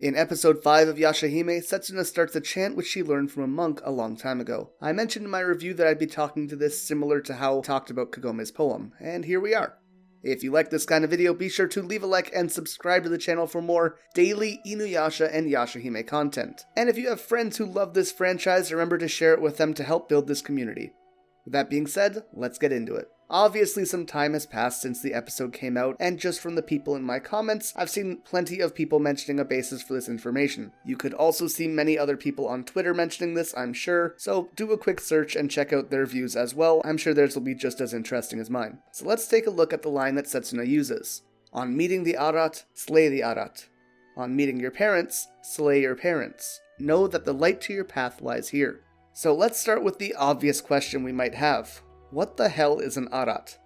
In episode 5 of Yashahime, Setsuna starts a chant which she learned from a monk a long time ago. I mentioned in my review that I'd be talking to this similar to how I talked about Kagome's poem, and here we are. If you like this kind of video, be sure to leave a like and subscribe to the channel for more daily Inuyasha and Yashahime content. And if you have friends who love this franchise, remember to share it with them to help build this community. With that being said, let's get into it. Obviously, some time has passed since the episode came out, and just from the people in my comments, I've seen plenty of people mentioning a basis for this information. You could also see many other people on Twitter mentioning this, I'm sure, so do a quick search and check out their views as well. I'm sure theirs will be just as interesting as mine. So let's take a look at the line that Setsuna uses. On meeting the Arat, slay the Arat. On meeting your parents, slay your parents. Know that the light to your path lies here. So let's start with the obvious question we might have. What the hell is an Arat?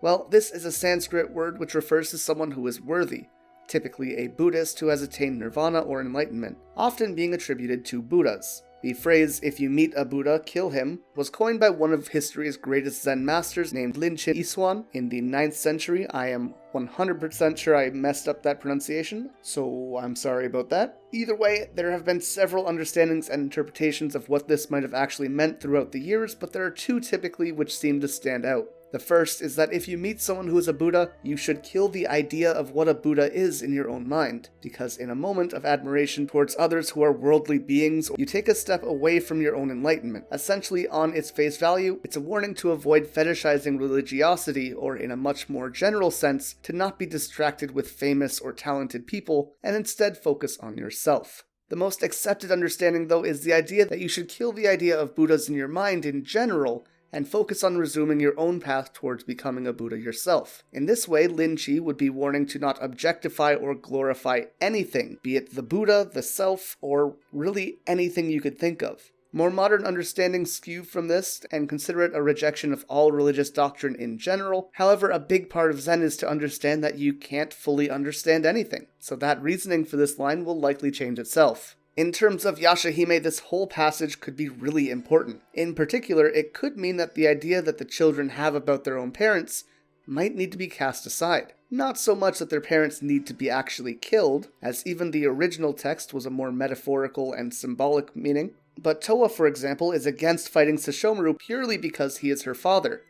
Well, this is a Sanskrit word which refers to someone who is worthy, typically a Buddhist who has attained nirvana or enlightenment, often being attributed to Buddhas. The phrase, if you meet a Buddha, kill him, was coined by one of history's greatest Zen masters named Rinchen Iswan in the 9th century. I am 100% sure I messed up that pronunciation, so I'm sorry about that. Either way, there have been several understandings and interpretations of what this might have actually meant throughout the years, but there are two typically which seem to stand out. The first is that if you meet someone who is a Buddha, you should kill the idea of what a Buddha is in your own mind, because in a moment of admiration towards others who are worldly beings, you take a step away from your own enlightenment. Essentially, on its face value, it's a warning to avoid fetishizing religiosity, or in a much more general sense, to not be distracted with famous or talented people, and instead focus on yourself. The most accepted understanding, though, is the idea that you should kill the idea of Buddhas in your mind in general, and focus on resuming your own path towards becoming a Buddha yourself. In this way, Rinchen would be warning to not objectify or glorify anything, be it the Buddha, the self, or really anything you could think of. More modern understandings skew from this and consider it a rejection of all religious doctrine in general. However, a big part of Zen is to understand that you can't fully understand anything, so that reasoning for this line will likely change itself. In terms of Yashahime, this whole passage could be really important. In particular, it could mean that the idea that the children have about their own parents might need to be cast aside. Not so much that their parents need to be actually killed, as even the original text was a more metaphorical and symbolic meaning, but Towa, for example, is against fighting Sesshomaru purely because he is her father.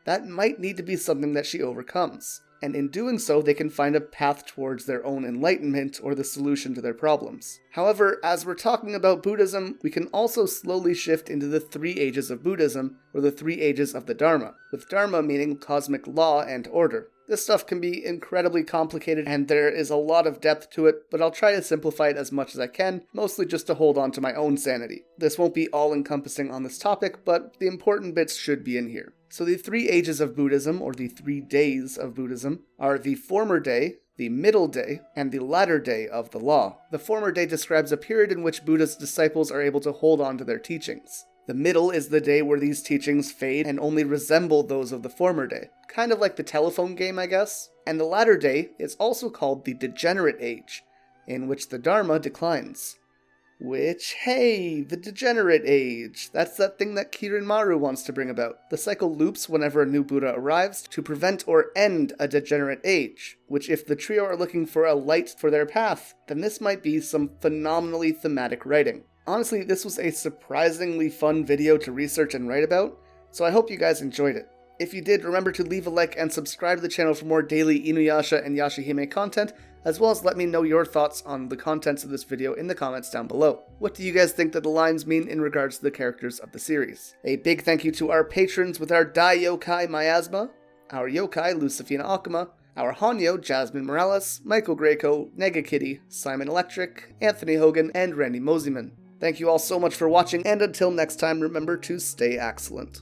That might need to be something that she overcomes, and in doing so, they can find a path towards their own enlightenment or the solution to their problems. However, as we're talking about Buddhism, we can also slowly shift into the 3 ages of Buddhism, or the 3 ages of the Dharma, with Dharma meaning cosmic law and order. This stuff can be incredibly complicated and there is a lot of depth to it, but I'll try to simplify it as much as I can, mostly just to hold on to my own sanity. This won't be all-encompassing on this topic, but the important bits should be in here. So the 3 ages of Buddhism, or the 3 days of Buddhism, are the former day, the middle day, and the latter day of the law. The former day describes a period in which Buddha's disciples are able to hold on to their teachings. The middle is the day where these teachings fade and only resemble those of the former day. Kind of like the telephone game, I guess. And the latter day is also called the Degenerate age, in which the Dharma declines. Which, hey, the Degenerate age. That's that thing that kirinmaru wants to bring about. The cycle loops whenever a new Buddha arrives to prevent or end a degenerate age, which if the trio are looking for a light for their path, then this might be some phenomenally thematic writing. Honestly, this was a surprisingly fun video to research and write about, so I hope you guys enjoyed it. If you did, remember to leave a like and subscribe to the channel for more daily Inuyasha and Yashahime content, as well as let me know your thoughts on the contents of this video in the comments down below. What do you guys think that the lines mean in regards to the characters of the series? A big thank you to our patrons with our Dai Yokai Miasma, our Yokai Lucifina Akuma, our Hanyo Jasmine Morales, Michael Greco, Nega Kitty, Simon Electric, Anthony Hogan, and Randy Moseyman. Thank you all so much for watching, and until next time, remember to stay excellent.